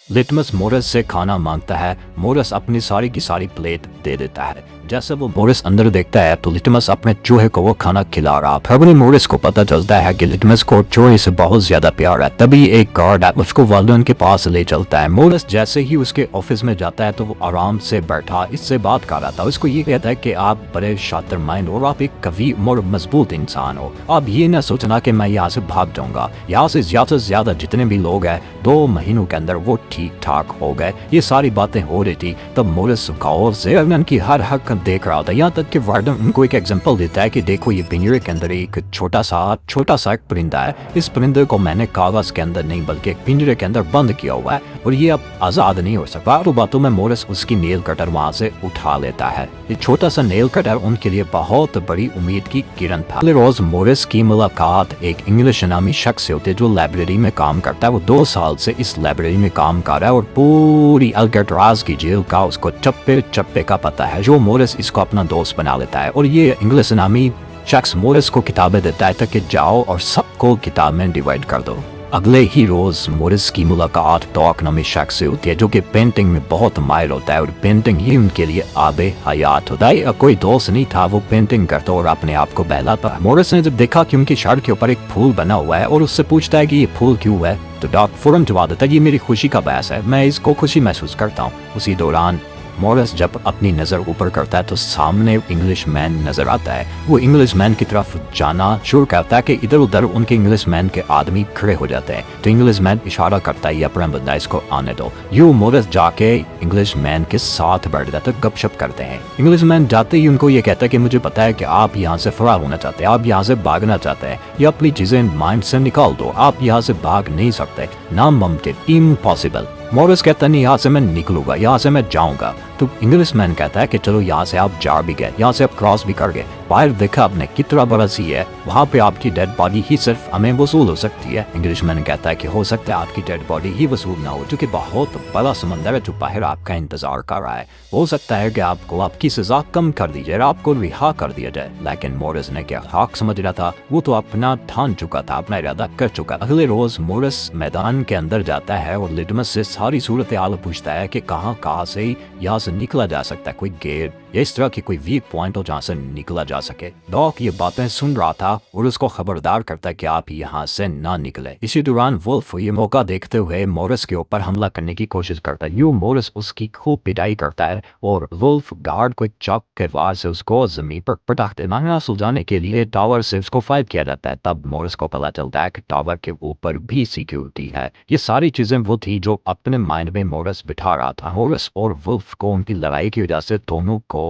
Litmus Morris से खाना मांगता है। मोरस अपनी सारी की सारी प्लेट दे देता है। जैसे वो मोरस अंदर देखता है तो लिटमस अपने चूहे को वो खाना खिला रहा। फिर मोरस को पता चलता है कि लिटमस को चूहे से बहुत ज्यादा प्यार है। तभी एक गार्ड उसको वार्डन के पास ले चलता है। मोरस जैसे ही उसके ऑफिस में जाता है तो वो आराम से बैठा इससे बात कर रहा था। उसको ये कहता है कि आप बड़े शातिर माइंड और आप एक कवि और मजबूत इंसान हो। आप ये ना सोचना कि मैं यहाँ से भाग जाऊंगा। यहाँ से ज्यादा जितने भी लोग हैं 2 महीनों के अंदर वो ठीक ठाक हो गए। ये सारी बातें हो रही थी तब मोरस गौर से उनकी हर हरकत देख रहा था। यहाँ तक कि वार्डन उनको एक एग्जांपल देता है कि देखो ये पिंजरे के अंदर एक छोटा सा एक परिंदा है। इस परिंदे को मैंने कागज के अंदर नहीं बल्कि एक पिंजरे के अंदर बंद किया हुआ है और ये अब आजाद नहीं हो सकता। तो बातों में मोरस उसकी नेल कटर वहां से उठा लेता है। ये छोटा सा नेल कटर उनके लिए बहुत बड़ी उम्मीद की किरण था। अगले रोज मोरस की मुलाकात एक इंग्लिश नामी शख्स से होती है जो लाइब्रेरी में काम करता है। वो 2 साल से इस लाइब्रेरी में काम कर रहा है और पूरी अल्काट्राज की जेल का उसको चप्पे चप्पे का पता है। जो मोरस इसको अपना दोस्त बना लेता है और ये इंग्लिश नामी शख्स मोरस को किताबें देता है ताकि जाओ और सबको किताब में डिवाइड कर दो। अगले ही रोज मोरिस की मुलाकात डॉक नामी शख्स से होती है जो कि पेंटिंग में बहुत माहिर होता है और पेंटिंग ही उनके लिए आबे हयात होता है। कोई दोस्त नहीं था, वो पेंटिंग करता और अपने आप को बहलाता। मोरिस ने जब देखा कि उनकी शर्ट के ऊपर एक फूल बना हुआ है और उससे पूछता है कि ये फूल क्यों है तो डॉक फौरन जवाब देता है ये मेरी खुशी का बहस है, मैं इसको खुशी महसूस करता हूँ। उसी दौरान मोरिस जब अपनी नज़र ऊपर करता है तो सामने इंग्लिश मैन नजर आता है। वो इंग्लिश मैन की तरफ जाना शुरू करता है कि इधर उधर उनके इंग्लिश मैन के आदमी खड़े हो जाते हैं तो इंग्लिश मैन इशारा करता है अपना बंदा इसको आने दो। यूं मोरिस जाके इंग्लिश मैन के साथ बैठ जाते गपशप करते हैं। इंग्लिश मैन जाते ही उनको ये कहता है कि मुझे पता है कि आप यहाँ से फरार होना चाहते हैं, आप यहाँ से भागना चाहते हैं, ये अपनी चीजें माइंड से निकाल दो, आप यहाँ से भाग नहीं सकते, नामुमकिन, इम्पॉसिबल। मोरिस कहता नहीं यहाँ से मैं निकलूंगा, यहाँ से मैं जाऊंगा। तो इंग्लिश मैन कहता है कि चलो यहाँ से आप जा भी गए, यहाँ से आप क्रॉस भी कर गए, बाहर देखा आपने कितना बड़ा सी है, वहाँ पे आपकी डेड बॉडी ही सिर्फ हमें वसूल हो सकती है। इंग्लिश मैन कहता है कि हो सकता है आपकी डेड बॉडी ही वसूल ना हो क्योंकि बहुत बड़ा समंदर है जो बाहर आपका इंतजार कर रहा है। हो सकता है कि आपको आपकी सजा कम कर दी जाए, आपको रिहा कर दिया जाए। लेकिन मोरिस ने क्या हक समझ रहा था, वो तो अपना ठान चुका था, अपना इरादा कर चुका। अगले रोज मोरिस मैदान के अंदर जाता है और लिटमस से सारी सूरत हाल पूछता है कि कहाँ से यहाँ से निकला जा सकता है, कोई गेट या इस तरह की कोई वीक पॉइंट हो जहाँ से निकला जा सके। डॉक ये बातें सुन रहा था और उसको खबरदार करता है कि आप यहाँ से ना निकले। इसी दौरान वुल्फ ये मौका देखते हुए मोरिस के ऊपर हमला करने की कोशिश करता है। यूं मोरिस उसकी खूब पिटाई करता है और वुल्फ गार्ड को एक चौक के वार से उसको जमीन पर पटक देता है। सुलझाने के लिए टावर से उसको फायर किया जाता है। तब मोरिस को पता चलता है कि टावर के ऊपर भी सिक्योरिटी है। ये सारी चीजें वो थी जो अपने माइंड में मोरिस बिठा रहा था। मोरिस और वुल्फ को उनकी लड़ाई की वजह से दोनों को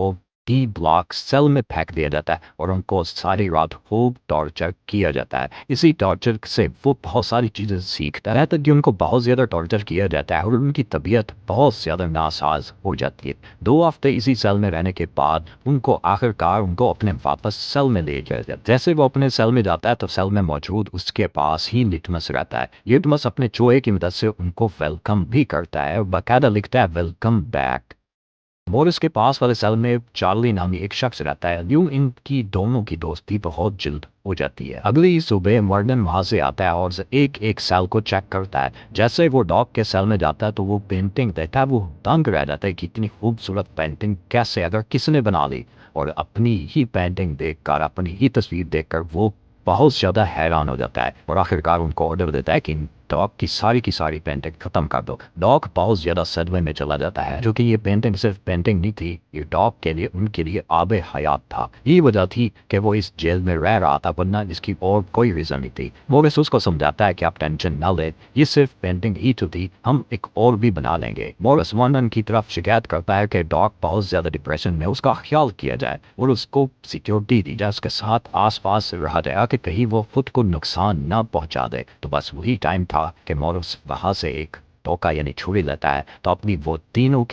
डी ब्लॉक सेल में फेंक दिया जाता है और उनको सारी रात खूब टॉर्चर किया जाता है। इसी टॉर्चर से वो बहुत सारी चीज़ें सीखता है तक कि उनको बहुत ज़्यादा टॉर्चर किया जाता है और उनकी तबीयत बहुत ज़्यादा नासाज हो जाती है। 2 हफ्ते इसी सेल में रहने के बाद उनको आखिरकार उनको अपने वापस सेल में ले जाया जाता है। जैसे वो अपने सेल में जाता है तो सेल में मौजूद उसके पास ही लिटमस रहता है। लिटमस अपने चूहे की मदद से उनको वेलकम भी करता है और बाकायदा लिखता है वेलकम बैक। मोरिस के पास वाले सेल में चार्ली नामी एक शख्स रहता है। यूं इनकी दोनों की दोस्ती बहुत जल्द हो जाती है। अगली सुबह वार्डन वहां से आता है और एक सेल को चेक करता है। जैसे वो डॉग के सेल में जाता है तो वो पेंटिंग देखता है, वो दंग रह जाता है कि इतनी खूबसूरत पेंटिंग कैसे अगर किसने बना ली। और अपनी ही पेंटिंग देखकर, अपनी ही तस्वीर देखकर वो बहुत ज्यादा हैरान हो जाता है और आखिरकार उनको ऑर्डर देता है कि डॉग की सारी पेंटिंग खत्म कर दो। डॉग बहुत ज्यादा सदमे में चला जाता है जो कि ये पेंटिंग सिर्फ पेंटिंग नहीं थी, ये डॉग के लिए उनके लिए आबे हयात था। ये वजह थी कि वो इस जेल में रह रहा था, वरना इसकी और कोई रीजन नहीं थी। मोरिस उसको समझाता है कि आप टेंशन ना ले, ये सिर्फ पेंटिंग ही तो थी, हम एक और भी बना लेंगे। मोरिस वार्डन की तरफ शिकायत करता है कि डॉग बहुत ज्यादा डिप्रेशन में, उसका ख्याल किया जाए और उसको सिक्योरिटी दी जाए, उसके साथ आस पास रहा जाए कि कहीं वो खुद को नुकसान ना पहुंचा दे। तो बस वही टाइम था कि मोरिस वहां से एक टोका यानी छुरी लेता है तो अपनी वो तीनों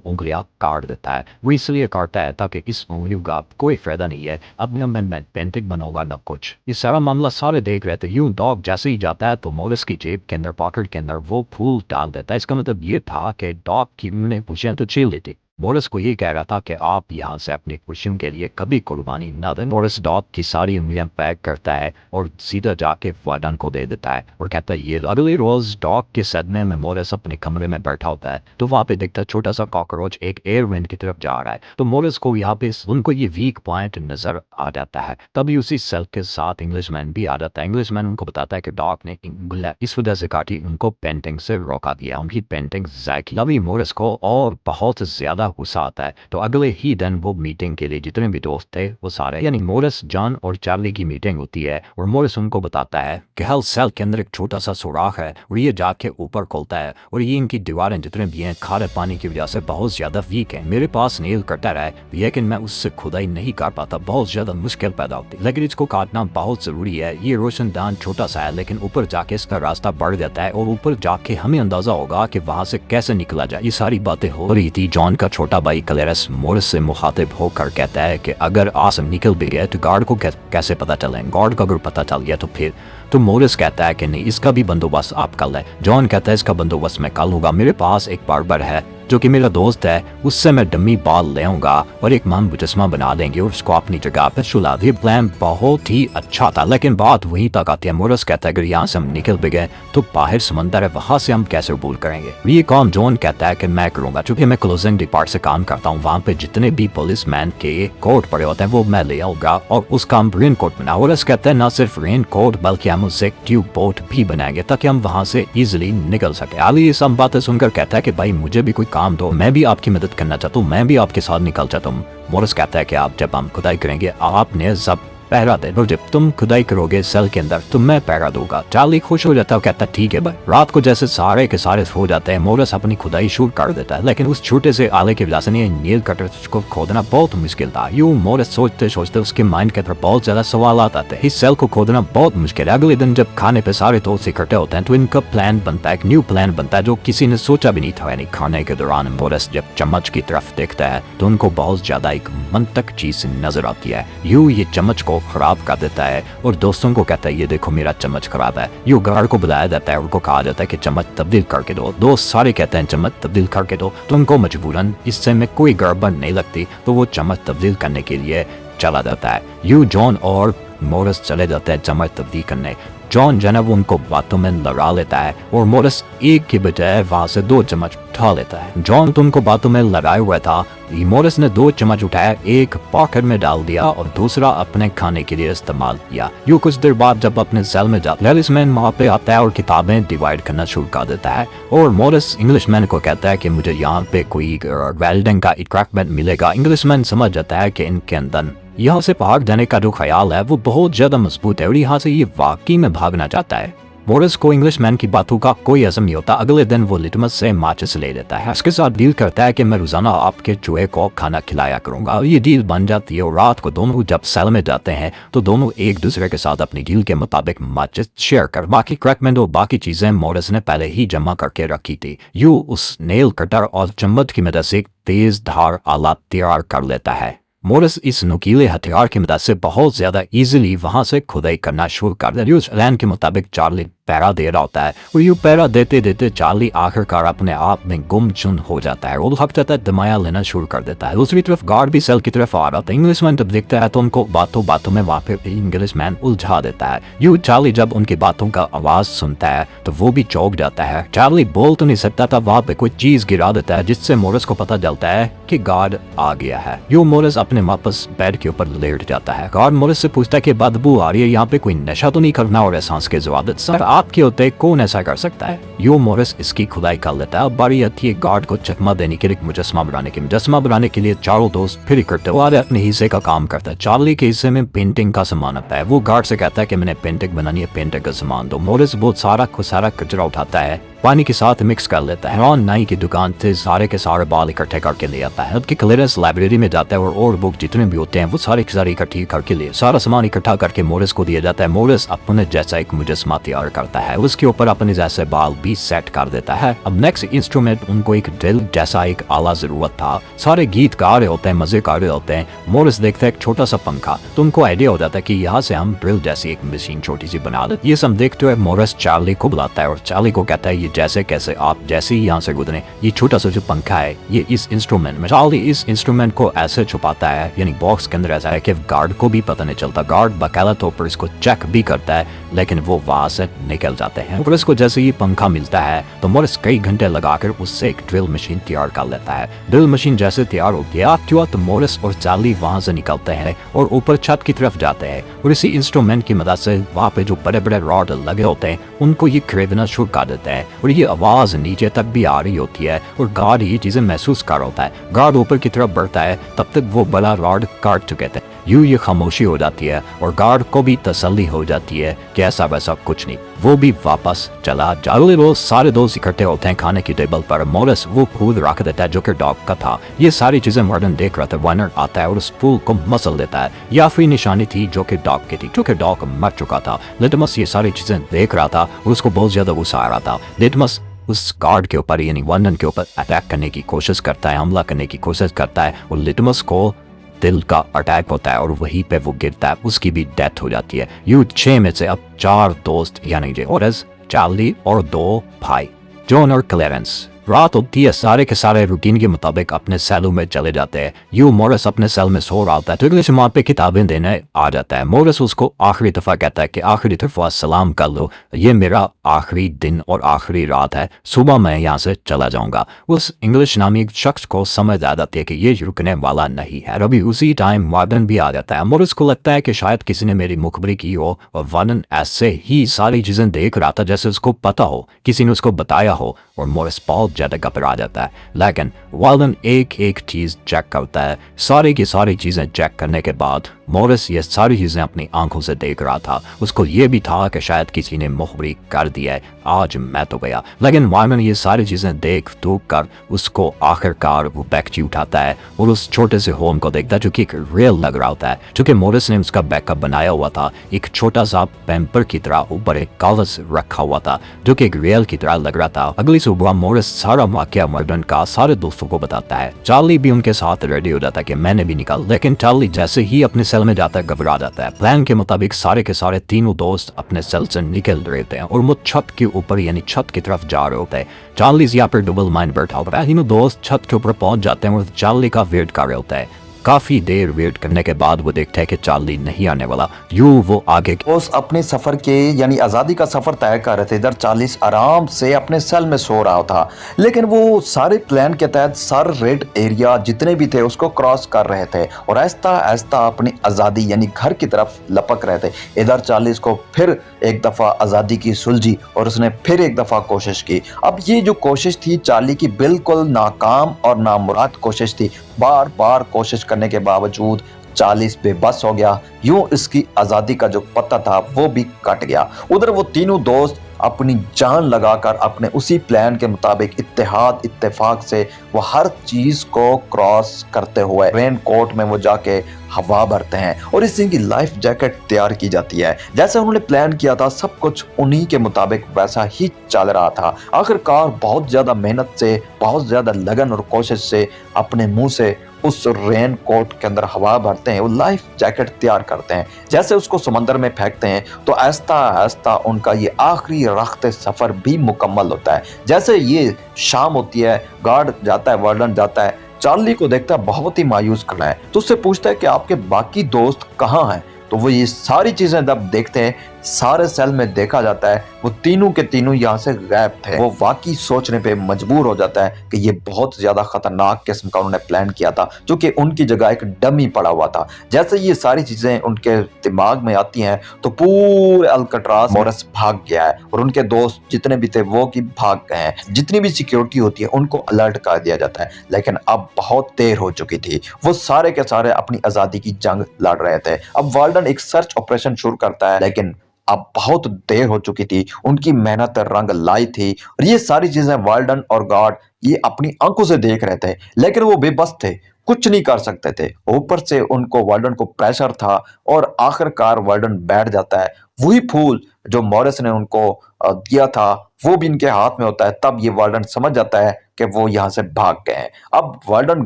उंगलियां काट देता है। वो इसलिए काटता है ताकि इस उंगलियों का कोई फायदा नहीं है, अब मैं पेंटिंग बनाऊंगा ना कुछ। ये सारा मामला सारे देख रहे थे। यूं डॉग जैसे ही जाता है तो मोरिस की जेब के अंदर, पॉकेट के अंदर वो फूल डाल देता है। इसका मतलब ये था कि डॉग की उन्होंने पूछे तो छील लेती। मोरिस को ये कह रहा था कि आप यहाँ से अपनी खुशियों के लिए कभी कुर्बानी न दें। मोरिस डॉग की सारी उंगलियां पैक करता है और सीधा जाके वार्डन को दे देता है और कहता है ये। अगले रोज डॉग के सदमे में मोरिस अपने कमरे में बैठा होता है तो वहाँ पे देखता है छोटा सा कॉकरोच एक एयर वेंट की तरफ जा रहा है। तो मोरिस को यहाँ पे उनको ये वीक पॉइंट नजर आ जाता है। तभी उसी सेल के साथ इंग्लिशमैन भी आ जाता है। इंग्लिशमैन उनको बताता है कि डॉग ने उंगलियां इस वजह से काटी, उनको पेंटिंग से रोका दिया, उनकी पेंटिंग ज़ाय की। तभी मोरिस को और बहुत ज्यादा गुस्सा आता है। तो अगले ही दिन वो मीटिंग के लिए जितने भी दोस्त थे वो सारे, यानी मोरिस, जॉन और चार्ली की मीटिंग होती है और मोरिस उनको बताता है कि हल सेल के अंदर एक छोटा सा सुराख है और ये जाके ऊपर खुलता है और ये इनकी दीवारें जितने भी हैं खारे पानी की वजह से बहुत ज्यादा वीक है। मेरे पास नेल कटर है लेकिन मैं उससे खुदाई नहीं कर पाता, बहुत ज्यादा मुश्किल पैदा होती है, लेकिन इसको काटना बहुत जरूरी है। ये रोशनदान छोटा सा है लेकिन ऊपर जाके इसका रास्ता बढ़ जाता है और ऊपर जाके हमें अंदाजा होगा कि वहां से कैसे निकला जाए। ये सारी बातें हो रही थी। जॉन का छोटा भाई क्लेरस मोरिस से मुखातिब होकर कहता है कि अगर आसम निकल भी गया तो गार्ड को कैसे पता चले, गार्ड को अगर पता चल गया तो फिर। तो मोरिस कहता है कि नहीं, इसका भी बंदोबस्त आप कर लें। जॉन कहता है इसका बंदोबस्त मैं कर लूंगा, मेरे पास एक बार्बर है जो कि मेरा दोस्त है, उससे मैं डमी बाल ले आऊंगा और एक मन मुजस्मा बना देंगे और उसको अपनी जगह पर सुला दे। प्लान बहुत ही अच्छा था लेकिन बात वहीं तक आती है। मोरिस कहता है अगर यहाँ से हम निकल भी गए तो बाहर समंदर है, वहां से हम कैसे अबूल करेंगे। ये काम जॉन कहता है कि मैं करूंगा, चूंकि मैं क्लोजिंग डिपार्ट से काम करता हूँ, वहाँ पे जितने भी पुलिस मैन के कोट पड़े होते हैं वो मैं ले आऊंगा और उसका हम रेन कोट बना। मोरिस कहता है न सिर्फ रेन कोट बल्कि हम उससे एक ट्यूब बोट भी बनाएंगे ताकि हम वहां से इजिली निकल सके। अली ये सब बातें सुनकर कहता है कि भाई मुझे भी कोई काम दो, मैं भी आपकी मदद करना चाहता हूँ, मैं भी आपके साथ निकल चाहता हूँ। मोरिस कहता है कि आप जब हम खुदाई करेंगे आपने सब पहरा दे दो, जब तुम खुदाई करोगे सेल के अंदर तो मैं पहरा दूंगा। चार्ली खुश हो जाता है, कहता है ठीक है भाई। रात को जैसे सारे के सारे सो जाते हैं, मोरिस अपनी खुदाई शुरू कर देता है लेकिन उस छोटे से आले की वजह से नील कटर को खोदना बहुत मुश्किल था। यूं मोरिस सोचते सोचते उसके माइंड के अंदर बहुत ज्यादा सवाल आते थे। इस सेल को खोदना बहुत मुश्किल है। अगले दिन जब खाने पे सारे दोस्त इकट्ठे होते हैं तो इनका प्लान बनता है, एक न्यू प्लान बनता है जो किसी ने सोचा भी नहीं था। यानी खाने के दौरान मोरिस जब चम्मच की तरफ देखता है तो उनको बहुत ज्यादा एक मंतक चीज नजर आती है। यूं ये चम्मच को खराब कर देता है और दोस्तों को कहता है ये देखो मेरा चम्मच खराब है। यूं गार्ड को बुलाया जाता है और उनको कहा जाता है कि चम्मच तब्दील करके दो। दोस्त सारे कहते हैं चम्मच तब्दील करके दो, तो उनको मजबूरन इससे में कोई गड़बड़ नहीं लगती तो वो चम्मच तब्दील करने के लिए चला जाता है। यूं जॉन और मोरिस चले जाते हैं चम्मच तब्दील करने। जॉन जनब उनको बातों में लड़ा लेता है और मोरिस एक के बजाय वहां से 2 चम्मच उठा लेता है। जॉन तो उनको बातों में लड़ाए हुआ था, मोरिस ने 2 चम्मच उठाया, एक पॉकेट में डाल दिया और दूसरा अपने खाने के लिए इस्तेमाल किया। यूं कुछ देर बाद जब अपने सेल में जाता है, इंग्लिशमैन वहाँ पे आता है और किताबें डिवाइड करना शुरू कर देता है और मोरिस इंग्लिशमैन को कहता है कि मुझे यहाँ पे कोई वेल्डिंग का इक्विपमेंट मिलेगा। इंग्लिशमैन समझ जाता है कि इनके अंदर यहाँ से भाग जाने का जो ख्याल है वो बहुत ज्यादा मजबूत है और यहाँ से ये वाकई में भागना चाहता है। मोरिस को इंग्लिशमैन की बातों का कोई असर नहीं होता। अगले दिन वो लिटमस से माचिस ले लेता है, उसके साथ डील करता है कि मैं रोजाना आपके चूहे को खाना खिलाया करूंगा। ये डील बन जाती है और रात को दोनों जब सेल में जाते हैं तो दोनों एक दूसरे के साथ अपनी डील के मुताबिक माचिस शेयर कर, बाकी क्रैकमेंट और बाकी चीजें मोरिस ने पहले ही जमा करके रखी थी। यूं उस नेल कटर और चम्मच की मदद से तेज धार आला तैयार कर लेता है। मोरिस इस नुकीले हथियार की मदद से बहुत ज्यादा इजीली वहां से खुदाई करना शुरू कर दिया। उस प्लान के मुताबिक चार्ली पैरा दे रहा होता है और यूं पैरा देते देते चार्ली आखिरकार अपने आप में गुमसुम हो जाता है और हक जाता है, दमाया लेना शुरू कर देता है। दूसरी तरफ गार्ड भी सेल की तरफ आ रहा था। इंग्लिशमैन जब देखता है तो उनको बातों बातों में वहाँ पे इंग्लिशमैन उलझा देता है। यूं चार्ली जब उनकी बातों का आवाज सुनता है तो वो भी चौंक जाता है। चार्ली बोल तो नहीं सकता था, वहाँ पे कोई चीज गिरा देता है जिससे मोरिस को पता चलता है कि गार्ड आ गया है। यूं मोरिस अपने वापस बेड के ऊपर लेट जाता है। गार्ड मोरिस से पूछता है कि बदबू आ रही है, यहाँ पे कोई नशा तो नहीं करना? और एहसास के जवाब सर आपके होते कौन ऐसा कर सकता है? यूं मोरिस इसकी खुदाई कर लेता है। बारी आती है गार्ड को चकमा देने के लिए, मुजस्मा बनाने के लिए चारों दोस्त फिर इकट्ठे हुए अपने हिस्से का काम करता है। चार्ली के हिस्से में पेंटिंग का सामान आता है। वो गार्ड से कहता है कि मैंने पेंटिंग बनानी है, पेंटिंग का सामान दो। मोरिस बहुत सारा कचरा उठाता है, पानी के साथ मिक्स कर लेता है। रॉन नाई की दुकान से सारे के सारे बाल इकट्ठे करके ले आता है। जबकि क्लेरेंस लाइब्रेरी में जाता है और बुक जितने भी होते हैं वो सारे के सारे इकट्ठी करके ले सारा सामान इकट्ठा करके मोरिस को दिया जाता है। मोरिस अपने जैसा एक मुजस्मा तैयार करता है, उसके ऊपर अपने जैसे बाल भी सेट कर देता है। अब नेक्स्ट इंस्ट्रूमेंट उनको एक ड्रिल जैसा एक आला जरूरत था। सारे गीत गा रहे होते हैं, मजे कर रहे होते हैं। मोरिस देखता है एक छोटा सा पंखा, तो उनको आइडिया हो जाता है कि यहाँ से हम ड्रिल जैसी एक मशीन छोटी सी बना देते। ये सब देखते हुए मोरिस चार्ली को बुलाता है और चार्ली को कहता है ये जैसे कैसे आप जैसे ही यहाँ से गुजरे, ये छोटा सा जो पंखा है ये इस इंस्ट्रूमेंट में, चार्ली इस इंस्ट्रूमेंट को ऐसे छुपाता है, यानी बॉक्स के अंदर ऐसा है कि गार्ड को भी पता नहीं चलता। गार्ड बकायदा तौर पर इसको चेक भी करता है, लेकिन वो वहां से निकल जाते हैं। पुलिस को जैसे ये पंखा मिलता है तो मॉरिस कई घंटे लगाकर उससे एक ड्रिल मशीन तैयार कर लेता है। ड्रिल मशीन जैसे तैयार होती है तो मॉरिस और चार्ली वहां से निकलते हैं और ऊपर छत की तरफ जाते हैं, और इसी इंस्ट्रूमेंट की मदद से वहाँ पे जो बड़े बड़े रॉड लगे होते हैं उनको ये खरीदना शुरू कर देते हैं, और ये आवाज नीचे तक भी आ रही होती है और गार्ड ये चीजें महसूस कर होता है। गार्ड ऊपर की तरफ बढ़ता है, तब तक वो बड़ा रॉड काट चुके थे। यूं ये खामोशी हो जाती है और गार्ड को भी तसल्ली हो जाती है कि ऐसा वैसा कुछ नहीं। वो भी वापस चला जा। अगले रोज सारे दोस्त इकट्ठे होते हैं खाने की टेबल पर। मॉरिस वो फूल रख देता है जो कि डॉग का था। ये सारी चीजें वार्डन देख रहा था। वार्डन आता है और उस फूल को मसल देता है। ये आखिरी निशानी थी जो कि डॉग की थी, क्योंकि डॉग मर चुका था। लिटमस ये सारी चीजें देख रहा था और उसको बहुत ज्यादा गुस्सा आ रहा था। लिटमस उस गार्ड के ऊपर यानी वार्डन के ऊपर अटैक करने की कोशिश करता है, हमला करने की कोशिश करता है, और लिटमस को दिल का अटैक होता है और वहीं पे वो गिरता है, उसकी भी डेथ हो जाती है। यू 6 में से अब 4 दोस्त यानी मॉरिस, चार्ली और 2 भाई जॉन और क्लेरेंस रात होती है। सारे के सारे रूटीन के मुताबिक अपने सेलों में चले जाते हैं। यू मॉरिस अपने सेल में सो रहा होता है तो अगले जमात पे किताबें देने आ जाता है। मॉरिस उसको आखिरी दफा कहता है कि आखिरी दफा सलाम कर लो, ये मेरा आखिरी दिन और आखिरी रात है, सुबह मैं यहाँ से चला जाऊंगा। उस इंग्लिश नामी शख्स को समझ आ जाती है कि ये रुकने वाला नहीं है। अभी उसी टाइम वार्डन भी आ जाता है। मॉरिस को लगता है कि शायद किसी ने मेरी मुखबरी की हो, और वार्डन ऐसे ही सारी चीजें देख रहा था जैसे उसको पता हो, किसी ने उसको बताया हो, और मॉरिस बहुत ज्यादा घबरा जाता है। लेकिन वार्डन एक एक चीज चेक करता है। सारी की सारी चीजें चेक करने के बाद मॉरिस ये सारी चीजें अपनी आंखों से देख रहा था। उसको ये भी था कि शायद किसी ने मुखबरी कर दिया है, आज मैं तो गया। लेकिन वार्डन ये सारी चीजें देख दूख कर उसको आखिरकार वो बैकची उठाता है और उस छोटे से होम को देखता है जो कि एक रियल लग रहा होता है, जो कि मॉरिस ने उसका बैकअप बनाया हुआ था। एक छोटा सा पैम्पर की तरह ऊपर एक कागज रखा हुआ था जो कि एक रियल की तरह लग रहा था। अगली सुबह मॉरिस सारा वाकया वार्डन का सारे दोस्तों को बताता है। चार्ली भी उनके साथ रेडी हो जाता है कि मैंने भी निकाल, लेकिन चार्ली जैसे ही अपने सेल में जाता है घबरा जाता है। प्लान के मुताबिक सारे के सारे तीनों दोस्त अपने सेल से निकल रहे होते हैं और वो छत के ऊपर यानी छत की तरफ जा रहे होते हैं। चार्ली यहाँ पर डबल माइंड बैठा होता है। तीनों दोस्त छत के ऊपर पहुंच जाते हैं और चार्ली का वेट कर रहे होता है। काफी देर वेट करने के बाद वो देखता है कि चार्ली नहीं आने वाला। यूं वो आगे अपने सफर के यानी आज़ादी का सफर तय कर रहे थे। इधर 40 आराम से अपने सेल में सो रहा था, लेकिन वो सारे प्लान के तहत सर रेड एरिया जितने भी थे उसको क्रॉस कर रहे थे और आहिस्ता आहिस्ता अपनी आज़ादी यानी घर की तरफ लपक रहे थे। इधर 40 को फिर एक दफ़ा आज़ादी की सुलझी और उसने फिर एक दफ़ा कोशिश की। अब ये जो कोशिश थी चार्ली की बिल्कुल नाकाम और नामुराद कोशिश थी। बार बार कोशिश करने के बावजूद 40 बेबस हो गया। यूं इसकी आज़ादी का जो पत्ता था वो भी कट गया। उधर वो तीनों दोस्त अपनी जान लगाकर अपने उसी प्लान के मुताबिक इत्तेहाद इत्तेफाक से वो हर चीज को क्रॉस करते हुए रेन कोट में वो जाके हवा भरते हैं और इसी की लाइफ जैकेट तैयार की जाती है। जैसे उन्होंने प्लान किया था सब कुछ उन्हीं के मुताबिक वैसा ही चल रहा था। आखिरकार बहुत ज्यादा मेहनत से, बहुत ज्यादा लगन और कोशिश से अपने मुंह से उस रेन कोट के अंदर हवा भरते हैं, वो लाइफ जैकेट तैयार करते हैं। जैसे उसको समंदर में फेंकते हैं तो आहिस्ता आहिस्ता उनका ये आखिरी रास्ते सफर भी मुकम्मल होता है। जैसे ये शाम होती है, गार्ड जाता है, वार्डन जाता है, चार्ली को देखता है बहुत ही मायूस खड़ा है तो उससे पूछता है कि आपके बाकी दोस्त कहाँ हैं। तो वो ये सारी चीजें जब देखते हैं सारे सेल में देखा जाता है वो तीनों के तीनों यहाँ से गायब थे। वो वाकई सोचने पे मजबूर हो जाता है कि ये बहुत ज्यादा खतरनाक किस्म का उन्होंने प्लान किया था, जो कि उनकी जगह एक डमी पड़ा हुआ था। जैसे ये सारी चीजें उनके दिमाग में आती हैं तो पूरे अल्काट्राज मॉरिस भाग गया है और उनके दोस्त जितने भी थे वो की भाग गए हैं। जितनी भी सिक्योरिटी होती है उनको अलर्ट कर दिया जाता है, लेकिन अब बहुत देर हो चुकी थी। वो सारे के सारे अपनी आजादी की जंग लड़ रहे थे। अब वार्डन एक सर्च ऑपरेशन शुरू करता है, लेकिन अब बहुत देर हो चुकी थी। उनकी मेहनत रंग लाई थी और ये सारी चीजें वार्डन और गार्ड ये अपनी आंखों से देख रहे थे, लेकिन वो बेबस थे, कुछ नहीं कर सकते थे। ऊपर से उनको वार्डन को प्रेशर था और आखिरकार वार्डन बैठ जाता है। वही फूल जो मॉरिस ने उनको दिया था वो भी इनके हाथ में होता है। तब ये वार्डन समझ जाता है कि वो यहाँ से भाग गए हैं। अब वार्डन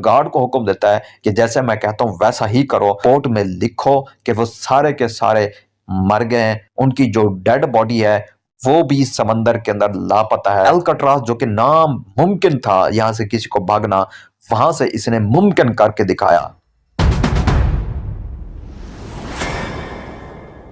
गार्ड को हुक्म देता है कि जैसे मैं कहता हूँ वैसा ही करो, कोर्ट में लिखो कि वो सारे के सारे मर गए हैं, उनकी जो डेड बॉडी है वो भी समंदर के अंदर लापता है। अल्काट्राज जो कि नामुमकिन था यहाँ से किसी को भागना, वहां से इसने मुमकिन करके दिखाया।